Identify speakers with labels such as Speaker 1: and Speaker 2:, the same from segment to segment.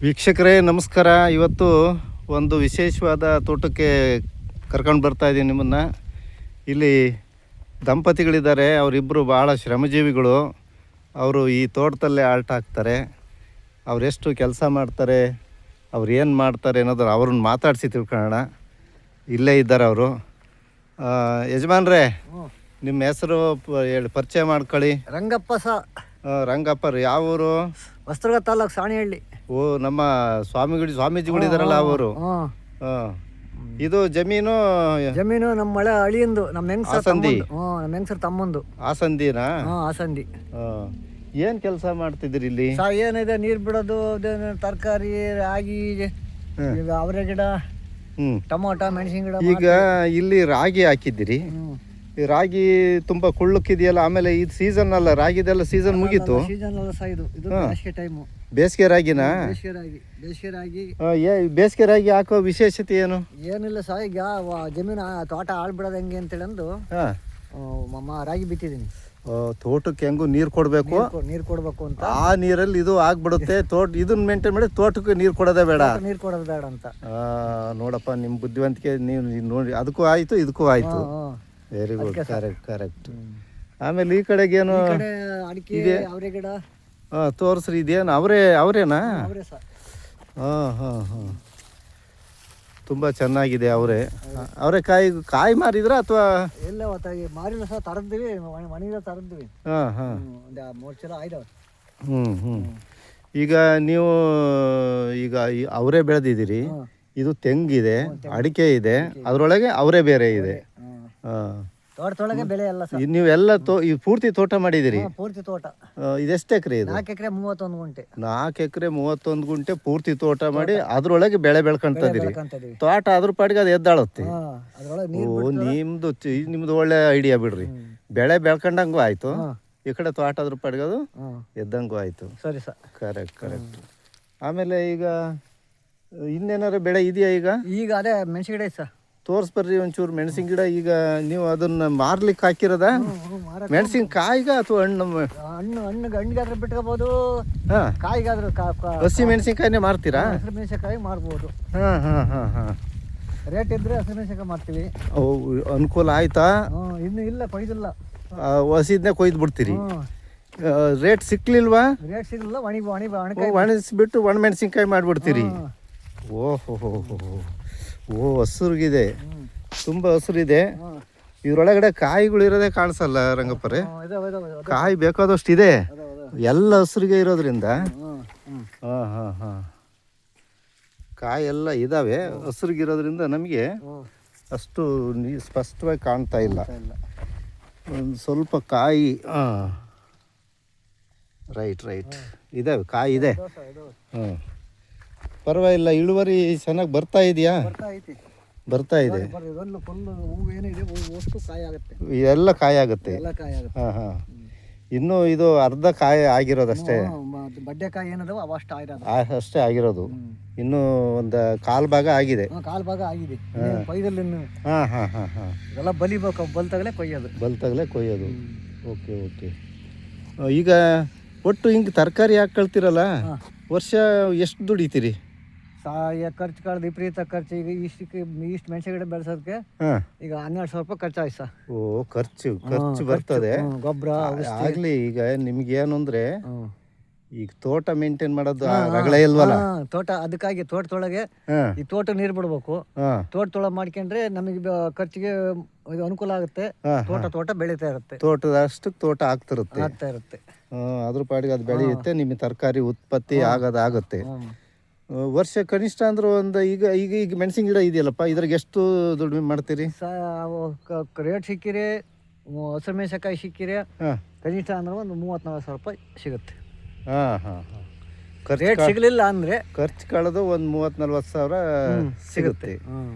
Speaker 1: ವೀಕ್ಷಕರೇ ನಮಸ್ಕಾರ. ಇವತ್ತು ಒಂದು ವಿಶೇಷವಾದ ತೋಟಕ್ಕೆ ಕರ್ಕೊಂಡು ಬರ್ತಾ ಇದ್ದೀನಿ ನಿಮ್ಮನ್ನು. ಇಲ್ಲಿ ದಂಪತಿಗಳಿದ್ದಾರೆ, ಅವರಿಬ್ಬರು ಭಾಳ ಶ್ರಮಜೀವಿಗಳು. ಅವರು ಈ ತೋಟದಲ್ಲೇ ಆಲ್ಟ್ ಹಾಕ್ತಾರೆ. ಅವರೆಷ್ಟು ಕೆಲಸ ಮಾಡ್ತಾರೆ, ಅವ್ರು ಏನು ಮಾಡ್ತಾರೆ ಅನ್ನೋದು ಅವ್ರನ್ನ ಮಾತಾಡಿಸಿ ತಿಳ್ಕೊಳ್ಳೋಣ. ಇಲ್ಲೇ ಇದ್ದಾರೆ ಅವರು. ಯಜಮಾನ್ರೇ, ನಿಮ್ಮ ಹೆಸರು ಹೇಳಿ, ಪರಿಚಯ ಮಾಡ್ಕೊಳ್ಳಿ.
Speaker 2: ರಂಗಪ್ಪ
Speaker 1: ರಂಗಪ್ಪ ರೀ, ಯಾವ ಊರು?
Speaker 2: ವಸ್ತ್ರಗ ತಾಲೂಕು ಸಾಣಿಹಳ್ಳಿ.
Speaker 1: ಓ, ನಮ್ಮ ಸ್ವಾಮೀಜಿಗಳಿದಾರಲ್ಲ ಅವರು. ಇದು ಜಮೀನು
Speaker 2: ನಮ್ಮ ಮಳೆ ಅಳಿಯಂದು, ನಮ್ಮ ಹೆಂಗಸರ್ ತಮ್ಮಂದು.
Speaker 1: ಆಸಂದಿನಾ?
Speaker 2: ಆಸಂದಿ.
Speaker 1: ಏನ್ ಕೆಲಸ ಮಾಡ್ತಿದ್ರಿ ಇಲ್ಲಿ?
Speaker 2: ಏನಿದೆ, ನೀರ್ ಬಿಡೋದು, ತರಕಾರಿ, ರಾಗಿ, ಅವರೆ ಗಿಡ, ಟೊಮೊಟೊ, ಮೆಣಸಿನ ಗಿಡ.
Speaker 1: ಈಗ ಇಲ್ಲಿ ರಾಗಿ ಹಾಕಿದ್ದೀರಿ. ಈ ರಾಗಿ ತುಂಬಾ ಕುಳ್ಳಕ್ಕಿದೆಯಲ್ಲ. ಆಮೇಲೆ ಇದು ಸೀಸನ್ ಅಲ್ಲ, ರಾಗಿದೆಲ್ಲ ಸೀಸನ್ ಮುಗೀತು. ಬೇಸಿಗೆ ರಾಗಿನ? ಬೇಸಿಗೆ ರಾಗಿ ಹಾಕೋ ವಿಶೇಷತೆ ಏನು?
Speaker 2: ಏನಿಲ್ಲ ಸರ್, ಈಗ ಜಮೀನು ತೋಟ ಬಿಡೋದು ಹೆಂಗೆ ಅಂತೇಳಿ ಅಂದು ರಾಗಿ ಬಿತ್ತಿದ್ದೀನಿ.
Speaker 1: ತೋಟಕ್ಕೆ ಹೆಂಗು ನೀರು ಕೊಡಬೇಕು
Speaker 2: ಅಂತ.
Speaker 1: ಆ ನೀರಲ್ಲಿ ಇದು ಆಗ್ಬಿಡುತ್ತೆ. ತೋಟ ಇದನ್ನ ಮೇಂಟೈನ್ ಮಾಡಿ ತೋಟಕ್ಕೆ ನೀರು ಕೊಡೋದೇ ಬೇಡ
Speaker 2: ಅಂತ.
Speaker 1: ನೋಡಪ್ಪ, ನಿಮ್ಮ ಬುದ್ಧಿವಂತಿಕೆ ನೀವು ನೋಡಿ. ಅದಕ್ಕೂ ಆಯ್ತು, ಇದಕ್ಕೂ ಆಯ್ತು. Very good, correct. ಆಮೇಲೆ ಈ ಕಡೆಗೆ ಏನು
Speaker 2: ಅಡಿಕೆ, ಅವರೆ ಗಿಡ
Speaker 1: ತೋರಿಸ್ರಿ. ಇದೇನು ಅವರೇನಾ? ತುಂಬ ಚೆನ್ನಾಗಿದೆ. ಅವರೇ ಕಾಯಿ ಮಾರಿದ್ರ ಅಥವಾ
Speaker 2: ಎಲ್ಲ ಮಾರಿಲ್ಲ ಸರ್, ತರದ್ವಿ, ಮನೆಯಿಂದ ತರದ್ವಿ. 3 ಚೀಲ ಆಯ್ದವ.
Speaker 1: ಈಗ ನೀವು ಅವರೇ ಬೆಳೆದಿದ್ದೀರಿ. ಇದು ತೆಂಗಿದೆ, ಅಡಿಕೆ ಇದೆ, ಅದರೊಳಗೆ ಅವರೇ ಬೇರೆ ಇದೆ.
Speaker 2: ತೋಟದೊಳಗೆ ಬೆಳೆ ಎಲ್ಲ ಸರ್.
Speaker 1: ನೀವೆಲ್ಲ ಪೂರ್ತಿ ತೋಟ ಮಾಡಿದಿರಿ?
Speaker 2: ಪೂರ್ತಿ ತೋಟ.
Speaker 1: ಇದೆಷ್ಟು ಎಕರೆ ಇದು?
Speaker 2: 4 ಎಕರೆ 31 ಗುಂಟೆ.
Speaker 1: 4 ಎಕರೆ 31 ಗುಂಟೆ ಪೂರ್ತಿ ತೋಟ ಮಾಡಿ ಅದ್ರೊಳಗೆ ಬೆಳೆ ಬೆಳ್ಕೊಂತಿದ್ದೀರಿ. ತೋಟ ಅದ್ರ ಪಾಡಿಗೆ ಅದು ಎದ್ದಾಳುತ್ತೆ. ನಿಮ್ದು ಒಳ್ಳೆ ಐಡಿಯಾ ಬಿಡ್ರಿ. ಬೆಳೆ ಬೆಳ್ಕೊಂಡಂಗೂ ಆಯ್ತು, ಈ ಕಡೆ ತೋಟ ಅದ್ರ ಪಾಡಿಗೆ ಅದು ಎದ್ದಂಗೂ ಆಯ್ತು.
Speaker 2: ಸರಿ ಸರ್,
Speaker 1: ಕರೆಕ್ಟ್. ಆಮೇಲೆ ಈಗ ಇನ್ನೇನಾರು ಬೆಳೆ ಇದೆಯಾ?
Speaker 2: ಈಗ ಅದೇ ಮೆಣಸಿನ ಗಿಡ ಸರ್.
Speaker 1: ತೋರಿಸ್ಬರ್ರಿ ಒಂಚೂರು ಮೆಣಸಿನ ಗಿಡ. ಈಗ ನೀವು ಅದನ್ನ ಮಾರ್ಲಿಕ್ಕೆ ಹಾಕಿರೋದ? ಮೆಣಸಿನಕಾಯಿಗ ಅಥವಾ
Speaker 2: ಹಣ್ಣಿಗಾದ್ರೆ ಬಿಟ್ಕೋಬಹುದು, ಕಾಯಿಗಾದ್ರೂ.
Speaker 1: ಹಸಿ ಮೆಣಸಿನಕಾಯಿನೇ ಮಾರ್ತೀರಾ?
Speaker 2: ಹಸಿರು ಮೆಣಸಿನಕಾಯಿ ಮಾರ್ಬೋದು. ರೇಟ್ ಇದ್ರೆ ಹಸಿರು ಮೆಣಸಿನಕಾಯಿ ಮಾರ್ತೀವಿ.
Speaker 1: ಅನುಕೂಲ ಆಯ್ತಾ?
Speaker 2: ಇನ್ನು ಇಲ್ಲ, ಕೊಯ್ದಿಲ್ಲ.
Speaker 1: ಹಸಿದ್ನೇ ಕೊಯ್ದು ಬಿಡ್ತೀರಿ. ರೇಟ್ ಸಿಕ್ಲಿಲ್ವಾ?
Speaker 2: ರೇಟ್ ಸಿಗಲಿಲ್ಲ,
Speaker 1: ಒಣಗಿಸ್ಬಿಟ್ಟು ಒಣ ಮೆಣಸಿನಕಾಯಿ ಮಾಡಿಬಿಡ್ತೀರಿ. ಹಸುರಿಗಿದೆ, ತುಂಬ ಹಸುರಿದೆ. ಇದ್ರೊಳಗಡೆ ಕಾಯಿಗಳು ಇರೋದೇ ಕಾಣಿಸಲ್ಲ ರಂಗಪ್ಪರೇ. ಕಾಯಿ ಬೇಕಾದಷ್ಟು ಇದೆ, ಎಲ್ಲ ಹಸುರಿಗೆ ಇರೋದ್ರಿಂದ. ಕಾಯಿ ಎಲ್ಲ ಇದಾವೆ, ಹಸುರಿಗಿರೋದ್ರಿಂದ ನಮಗೆ ಅಷ್ಟು ಸ್ಪಷ್ಟವಾಗಿ ಕಾಣ್ತಾ ಇಲ್ಲ. ಒಂದು ಸ್ವಲ್ಪ ಕಾಯಿ ರೈಟ್ ಇದಾವೆ, ಕಾಯಿ ಇದೆ. ಪರವಾಗಿಲ್ಲ, ಇಳುವರಿ ಚೆನ್ನಾಗಿ ಬರ್ತಾ ಇದೆಯಾ? ಬರ್ತಾ ಇದೆ. ಎಲ್ಲ ಕಾಯಿ ಆಗುತ್ತೆ. ಇನ್ನು ಇದು ಅರ್ಧ ಕಾಯಿ ಆಗಿರೋದಷ್ಟೇ.
Speaker 2: ಬಡ್ಡೆಕಾಯಿ ಏನದವ
Speaker 1: ಅಷ್ಟೇ ಆಗಿರೋದು. ಇನ್ನು ಒಂದು ಕಾಲ್ ಭಾಗ ಆಗಿದೆ.
Speaker 2: ಎಲ್ಲ ಬಲಿಬೇಕು,
Speaker 1: ಬಲ್ತಗಲೇ ಕೊಯ್ಯೋದು. ಓಕೆ. ಈಗ ಒಟ್ಟು ಹಿಂಗೆ ತರಕಾರಿ ಹಾಕೊಳ್ತೀರಲ್ಲ, ವರ್ಷ ಎಷ್ಟು ದುಡಿತೀರಿ?
Speaker 2: ಖರ್ಚು ಕಳೆದ ವಿಪರೀತ ಖರ್ಚು. ಈಗ ಇಷ್ಟು ಮೆಣಸಿನ ಗಿಡ ಬೆಳೆಸೋದಕ್ಕೆ ಈಗ 1200 ರೂಪಾಯಿ ಖರ್ಚಾಯ್ತು ಸರ್.
Speaker 1: ಖರ್ಚು ಬರ್ತದೆ.
Speaker 2: ಗೊಬ್ಬರ
Speaker 1: ಆಗ್ಲಿ. ಈಗ ನಿಮ್ಗೆ ಏನು ಅಂದ್ರೆ, ಈಗ ತೋಟ ಮೇಂಟೈನ್ ಮಾಡೋದು ರಗಳೆ ಇಲ್ವಲ್ಲ?
Speaker 2: ತೋಟ, ಅದಕ್ಕಾಗಿ ತೋಟದೊಳಗೆ ಈ ತೋಟ ನೀರು ಬಿಡ್ಬೇಕು. ತೋಟದೊಳಗೆ ಮಾಡ್ಕೊಂಡ್ರೆ ನಮಗೆ ಖರ್ಚಿಗೆ ಇದು ಅನುಕೂಲ ಆಗುತ್ತೆ. ತೋಟ ಬೆಳೀತಾ ಇರುತ್ತೆ.
Speaker 1: ತೋಟದಷ್ಟು ತೋಟ ಆಗ್ತಾ ಇರುತ್ತೆ. ಅದ್ರ ಪಾಡಿಗೆ ಅದು ಬೆಳೆಯುತ್ತೆ. ನಿಮಗೆ ತರಕಾರಿ ಉತ್ಪತ್ತಿ ಆಗುತ್ತೆ. ವರ್ಷ ಕನಿಷ್ಠ ಅಂದ್ರೆ ಒಂದು ಈಗ ಮೆಣಸಿನ ಗಿಡ ಇದೆಯಲ್ಲಪ್ಪ, ಇದ್ರಾಗ ಎಷ್ಟು ದುಡಿಮೆ ಮಾಡ್ತೀರಿ?
Speaker 2: ರೇಟ್ ಸಿಕ್ಕಿರೆ, ಹಸಿರು ಮೆಣಸಿನಕಾಯಿ ಸಿಕ್ಕಿರೆ ಕನಿಷ್ಠ ಅಂದ್ರೆ ಒಂದು 30-40 ರೂಪಾಯಿ ಸಿಗುತ್ತೆ. ರೇಟ್ ಸಿಗಲಿಲ್ಲ ಅಂದ್ರೆ
Speaker 1: ಖರ್ಚು ಕಳೆದು ಒಂದು 30-40 ಸಾವಿರ ಸಿಗುತ್ತೆ.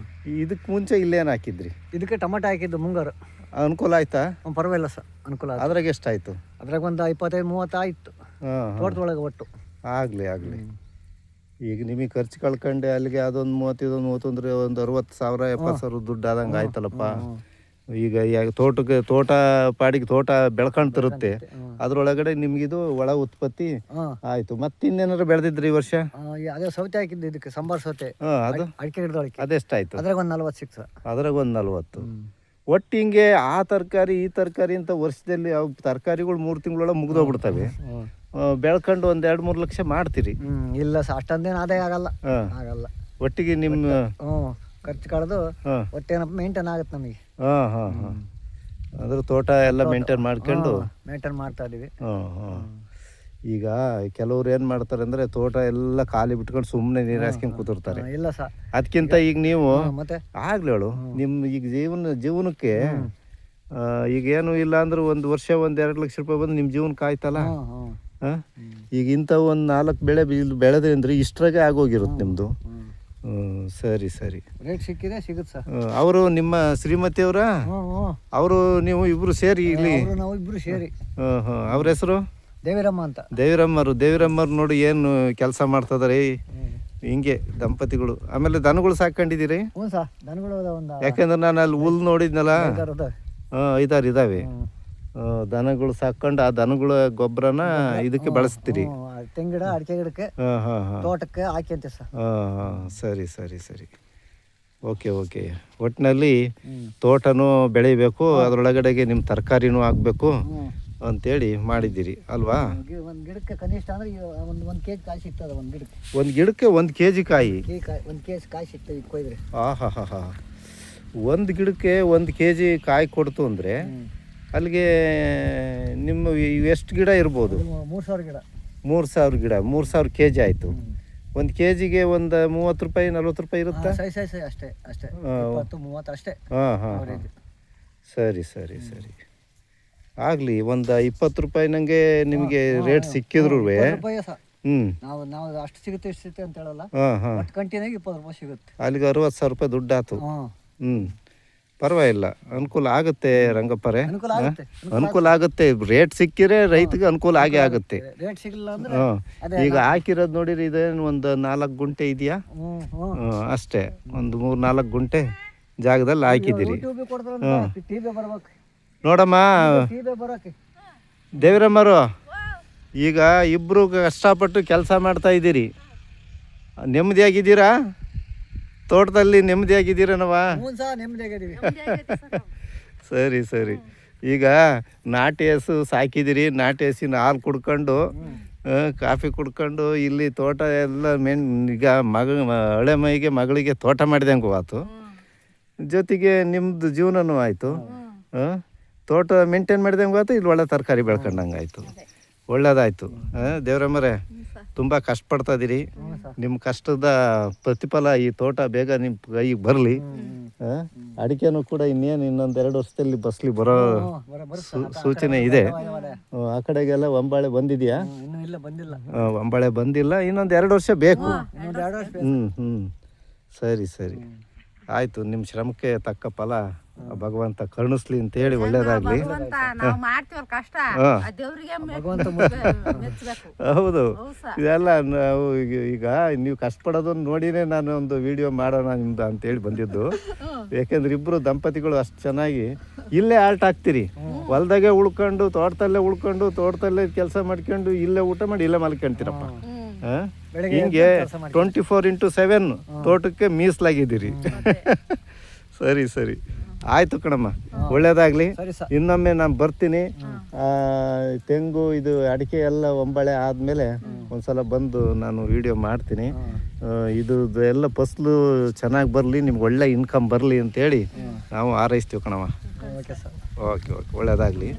Speaker 1: ಇದಕ್ಕೆ ಮುಂಚೆ ಇಲ್ಲೇನು ಹಾಕಿದ್ರಿ?
Speaker 2: ಇದಕ್ಕೆ ಟೊಮಟೊ ಹಾಕಿದ್ದು ಮುಂಗಾರು.
Speaker 1: ಅನುಕೂಲ ಆಯ್ತಾ?
Speaker 2: ಪರವಾಗಿಲ್ಲ ಸರ್, ಅನುಕೂಲ.
Speaker 1: ಅದ್ರಾಗ ಎಷ್ಟಾಯ್ತು?
Speaker 2: ಅದ್ರಾಗ ಒಂದು 25-30 ಆಯ್ತು ತೋಟದೊಳಗೆ ಒಟ್ಟು.
Speaker 1: ಆಗ್ಲಿ. ಈಗ ನಿಮಗೆ ಖರ್ಚು ಕಳ್ಕೊಂಡೆ ಅಲ್ಲಿಗೆ ಅದೊಂದು 30 ಇದೊಂದು 30 ಅಂದ್ರೆ ಒಂದು 60,000 70,000 ದುಡ್ಡು ಆದಂಗೆ ಆಯ್ತಲ್ಲಪ್ಪ. ಈಗ ತೋಟ ಪಾಡಿಗೆ ತೋಟ ಬೆಳ್ಕೊಂತಿರುತ್ತೆ, ಅದ್ರೊಳಗಡೆ ನಿಮ್ಗಿದು ಒಳ ಉತ್ಪತ್ತಿ ಆಯ್ತು. ಮತ್ತಿನ್ನೇನಾರು ಬೆಳೆದಿದ್ರಿ ಈ ವರ್ಷ?
Speaker 2: ಅದೇ ಸೌತೆ ಹಾಕಿದ್ದು, ಇದಕ್ಕೆ ಸಂಬಾರ ಸೌತೆ,
Speaker 1: ಅದು
Speaker 2: ಅಡಿಕೆ ಗಿಡದೊಳಗೆ
Speaker 1: ಅದೆಷ್ಟಾಯ್ತು?
Speaker 2: ಅದ್ರಾಗ ಒಂದು 40 ಸಿಕ್ತು.
Speaker 1: ಅದ್ರಾಗ ಒಂದು 40. ಒಟ್ಟು ಹಿಂಗೆ ಆ ತರಕಾರಿ ಈ ತರಕಾರಿ ಅಂತ ವರ್ಷದಲ್ಲಿ ಅವು ತರಕಾರಿಗಳು 3 ತಿಂಗಳೊಳಗೆ ಮುಗ್ದೋಗ್ಬಿಡ್ತವೆ. ಬೆಳ್ಕೊಂಡು 1-2-3 ಲಕ್ಷ ಮಾಡ್ತೀರಿ?
Speaker 2: ಇಲ್ಲ ಸರ್, ಅಷ್ಟೊಂದೇನು ಆದಾಯ ಆಗಲ್ಲ.
Speaker 1: ಒಟ್ಟಿಗೆ ನಿಮ್ಮ
Speaker 2: ಖರ್ಚು ಕಳೆದು ಒಟ್ಟೇನಪ್ಪ ಮೇಂಟೈನ್ ಆಗುತ್ತೆ ನಮಗೆ.
Speaker 1: ಅಂದ್ರೆ ತೋಟ ಎಲ್ಲ ಮೇಂಟೈನ್ ಮಾಡ್ಕೊಂಡು
Speaker 2: ಮೇಂಟೈನ್ ಮಾಡ್ತಾ ಇದೀವಿ.
Speaker 1: ಈಗ ಕೆಲವ್ರು ಏನು ಮಾಡ್ತಾರೆ ಅಂದರೆ ತೋಟ ಎಲ್ಲ ಖಾಲಿ ಬಿಟ್ಕೊಂಡು ಸುಮ್ಮನೆ ನೀರು ಹಾಸ್ಕೊಂಡು ಕೂತಿರ್ತಾರೆ.
Speaker 2: ಇಲ್ಲ ಸರ್,
Speaker 1: ಅದಕ್ಕಿಂತ ಈಗ ನೀವು
Speaker 2: ಮತ್ತೆ
Speaker 1: ಆಗ್ಲಿ ಹೇಳು, ನಿಮ್ಮ ಈಗ ಜೀವನಕ್ಕೆ ಈಗ ಏನು ಇಲ್ಲ ಅಂದ್ರೆ 1 ವರ್ಷ 1-2 ಲಕ್ಷ ರೂಪಾಯಿ ಬಂದು ನಿಮ್ಮ ಜೀವನಕ್ಕೆ ಆಯ್ತಲ್ಲ. ಈಗ ಇಂಥ ಒಂದು 4 ಬೆಳೆ ಬೆಳೆದ್ರಿ ಅಂದ್ರೆ ಇಷ್ಟ್ರಾಗೆ ಆಗೋಗಿರುತ್ತೆ ನಿಮ್ಮದು. ಸರಿ ಸರಿ,
Speaker 2: ರೇಟ್ ಸಿಕ್ಕಿದೆ ಸಿಗುತ್ತೆ ಸರ್.
Speaker 1: ಅವರು ನಿಮ್ಮ ಶ್ರೀಮತಿಯವರ ಅವರು ನೀವು ಇಬ್ರು ಸೇರಿ ಇಲ್ಲಿ?
Speaker 2: ನಾವು ಇಬ್ರು ಸೇರಿ.
Speaker 1: ಅವ್ರ ಹೆಸರು?
Speaker 2: ದೇವಿರಮ್ಮ ಅಂತ.
Speaker 1: ದೇವಿರಮ್ಮರು ನೋಡಿ ಏನು ಕೆಲಸ ಮಾಡ್ತದಾರೆ ಹಿಂಗೆ ದಂಪತಿಗಳು. ಆಮೇಲೆ ದನಗಳು ಸಾಕೊಂಡಿದ್ದೀರಿ?
Speaker 2: ಹ್ಞೂ ಸರ್, ದನಗಳು ಒಂದು.
Speaker 1: ಯಾಕೆಂದ್ರೆ ನಾನು ಅಲ್ಲಿ ಹುಲ್ ನೋಡಿದ್ನಲ್ಲ, ಇದಾವೆ ದನಗಳು ಸಾಕೊಂಡು ಆ ದನಗಳ ಗೊಬ್ಬರನ ಇದಕ್ಕೆ ಬಳಸ್ತೀರಿ?
Speaker 2: ತೆಂಗಿನ ಗಿಡ, ಅಡಿಕೆ ಗಿಡಕ್ಕೆ, ತೋಟಕ್ಕೆ ಹಾಕಿ ಸರ್.
Speaker 1: ಸರಿ ಸರಿ ಸರಿ, ಓಕೆ. ಒಟ್ಟಿನಲ್ಲಿ ತೋಟನೂ ಬೆಳಿಬೇಕು, ಅದರೊಳಗಡೆಗೆ ನಿಮ್ಮ ತರಕಾರಿನೂ ಆಗಬೇಕು ಅಂತೇಳಿ ಮಾಡಿದ್ದೀರಿ ಅಲ್ವಾ?
Speaker 2: ಒಂದು ಗಿಡಕ್ಕೆ ಕನಿಷ್ಠ ಅಂದ್ರೆ ಒಂದು ಕೆಜಿ ಕಾಯಿ ಸಿಗ್ತದೆ.
Speaker 1: ಒಂದು ಗಿಡಕ್ಕೆ 1 ಕೆಜಿ ಕಾಯಿ?
Speaker 2: 1 ಕೆಜಿ ಕಾಯಿ ಸಿಗ್ತದೆ ಕೊಯ್ದ್ರೆ.
Speaker 1: ಒಂದು ಗಿಡಕ್ಕೆ 1 ಕೆಜಿ ಕಾಯಿ ಕೊಡ್ತು ಅಂದರೆ ಅಲ್ಲಿಗೆ ನಿಮ್ಮ ಎಷ್ಟು ಗಿಡ ಇರ್ಬೋದು?
Speaker 2: 3000 ಗಿಡ.
Speaker 1: 3000 ಗಿಡ, 3000 ಕೆಜಿ ಆಯಿತು. 1 ಕೆಜಿಗೆ ಒಂದು 30 ರೂಪಾಯಿ 40 ರೂಪಾಯಿ ಇರುತ್ತಾ?
Speaker 2: ಅಷ್ಟೇ 20-30 ಅಷ್ಟೇ.
Speaker 1: ಸರಿ ಸರಿ ಸರಿ, ಆಗಲಿ. ಒಂದು 20 ರೂಪಾಯಿ ನನಗೆ ನಿಮಗೆ ರೇಟ್ ಸಿಕ್ಕಿದ್ರು
Speaker 2: ನಾವು ಅಷ್ಟು ಸಿಗುತ್ತೆ ಇಷ್ಟು ಸಿಗುತ್ತೆ ಅಂತ ಹೇಳಲ್ಲ. ಕಂಟಿನ್ಯೂ 20 ರೂಪಾಯಿ ಸಿಗುತ್ತೆ.
Speaker 1: ಅಲ್ಲಿಗೆ 60,000 ರೂಪಾಯಿ ದುಡ್ಡು ಆಯ್ತು. ಪರವಾಗಿಲ್ಲ, ಅನುಕೂಲ ಆಗುತ್ತೆ ರಂಗಪ್ಪರೇ, ಅನುಕೂಲ ಆಗುತ್ತೆ. ರೇಟ್ ಸಿಕ್ಕಿದ್ರೆ ರೈತಗೆ ಅನುಕೂಲ ಆಗೇ ಆಗುತ್ತೆ.
Speaker 2: ರೇಟ್ ಸಿಗಲಿಲ್ಲ ಅಂದ್ರೆ
Speaker 1: ಈಗ ಹಾಕಿರೋದು ನೋಡಿರಿ, ಇದೇನು ಒಂದು 4 ಗುಂಟೆ ಇದೆಯಾ? ಅಷ್ಟೇ, ಒಂದು 3-4 ಗುಂಟೆ ಜಾಗದಲ್ಲಿ ಹಾಕಿದ್ದೀರಿ. ನೋಡಮ್ಮ ದೇವಿರಮ್ಮರು, ಈಗ ಇಬ್ಬರು ಕಷ್ಟಪಟ್ಟು ಕೆಲಸ ಮಾಡ್ತಾ ಇದ್ದೀರಿ, ನೆಮ್ಮದಿಯಾಗಿದ್ದೀರಾ? ತೋಟದಲ್ಲಿ ನೆಮ್ಮದಿಯಾಗಿದ್ದೀರನವ? ಸರಿ ಸರಿ. ಈಗ ನಾಟಿ ಹಸು ಸಾಕಿದ್ದೀರಿ, ನಾಟಿ ಹಸಿನ ಹಾಲು ಕುಡ್ಕೊಂಡು ಕಾಫಿ ಕುಡ್ಕೊಂಡು ಇಲ್ಲಿ ತೋಟ ಎಲ್ಲ ಈಗ ಹಳೆ ಮಗಳಿಗೆ ತೋಟ ಮಾಡಿದಂಗೆ ಆಯ್ತು, ಜೊತೆಗೆ ನಿಮ್ಮದು ಜೀವನನೂ ಆಯಿತು. ತೋಟ ಮೇಂಟೈನ್ ಮಾಡಿದಂಗೆ ಆಯ್ತು, ಇಲ್ಲಿ ಒಳ್ಳೆ ತರಕಾರಿ ಬೆಳ್ಕೊಂಡಂಗೆ ಆಯಿತು. ಒಳ್ಳೇದಾಯಿತು. ದೇವರಮ್ಮರೇ, ತುಂಬ ಕಷ್ಟಪಡ್ತಾ ಇದ್ದೀರಿ. ನಿಮ್ಮ ಕಷ್ಟದ ಪ್ರತಿಫಲ ಈ ತೋಟ ಬೇಗ ನಿಮ್ಮ ಕೈಗೆ ಬರಲಿ. ಅಡಿಕೆನೂ ಕೂಡ ಇನ್ನೊಂದು 2 ವರ್ಷದಲ್ಲಿ ಬರೋ ಸೂಚನೆ ಇದೆ. ಆ ಕಡೆಗೆಲ್ಲ ಒಂಬಾಳೆ ಬಂದಿದೆಯಾ? ಒಂಬಾಳೆ ಬಂದಿಲ್ಲ, ಇನ್ನೊಂದು 2 ವರ್ಷ ಬೇಕು. ಸರಿ ಸರಿ, ಆಯಿತು. ನಿಮ್ಮ ಶ್ರಮಕ್ಕೆ ತಕ್ಕ ಫಲ ಭಗವಂತ ಕರುಣಿಸ್ಲಿ ಅಂತ ಹೇಳಿ ಒಳ್ಳೇದಾಗ್ಲಿ. ಹೌದು, ಇದೆಲ್ಲ ನಾವು ಈಗ ನೀವು ಕಷ್ಟಪಡೋದನ್ನ ನೋಡಿನೇ ನಾನು ಒಂದು ವಿಡಿಯೋ ಮಾಡೋಣ ನಿಮ್ದು ಅಂತೇಳಿ ಬಂದಿದ್ದು. ಯಾಕೆಂದ್ರೆ ಇಬ್ಬರು ದಂಪತಿಗಳು ಅಷ್ಟು ಚೆನ್ನಾಗಿ ಇಲ್ಲೇ ಆಲ್ಟ್ ಆಗ್ತೀರಿ, ಹೊಲ್ದಾಗೆ ಉಳ್ಕೊಂಡು ತೋಟದಲ್ಲೇ ಕೆಲಸ ಮಾಡ್ಕೊಂಡು ಇಲ್ಲೇ ಊಟ ಮಾಡಿ ಇಲ್ಲೇ ಮಲ್ಕೊಂತೀರಪ್ಪ. ಹಿಂಗೆ 24x7 ತೋಟಕ್ಕೆ ಮೀಸಲಾಗಿದ್ದೀರಿ. ಸರಿ ಸರಿ, ಆಯಿತು ಕಣಮ್ಮ, ಒಳ್ಳೇದಾಗಲಿ. ಇನ್ನೊಮ್ಮೆ ನಾನು ಬರ್ತೀನಿ. ತೆಂಗು ಇದು ಅಡಿಕೆ ಎಲ್ಲ ಒಂಬಳೆ ಆದಮೇಲೆ ಒಂದ್ಸಲ ಬಂದು ನಾನು ವಿಡಿಯೋ ಮಾಡ್ತೀನಿ. ಇದು ಎಲ್ಲ ಫಸಲು ಚೆನ್ನಾಗಿ ಬರಲಿ, ನಿಮ್ಗೆ ಒಳ್ಳೆ ಇನ್ಕಮ್ ಬರಲಿ ಅಂತೇಳಿ ನಾವು ಹಾರೈಸ್ತೀವಿ ಕಣಮ್ಮ. ಓಕೆ, ಒಳ್ಳೇದಾಗಲಿ.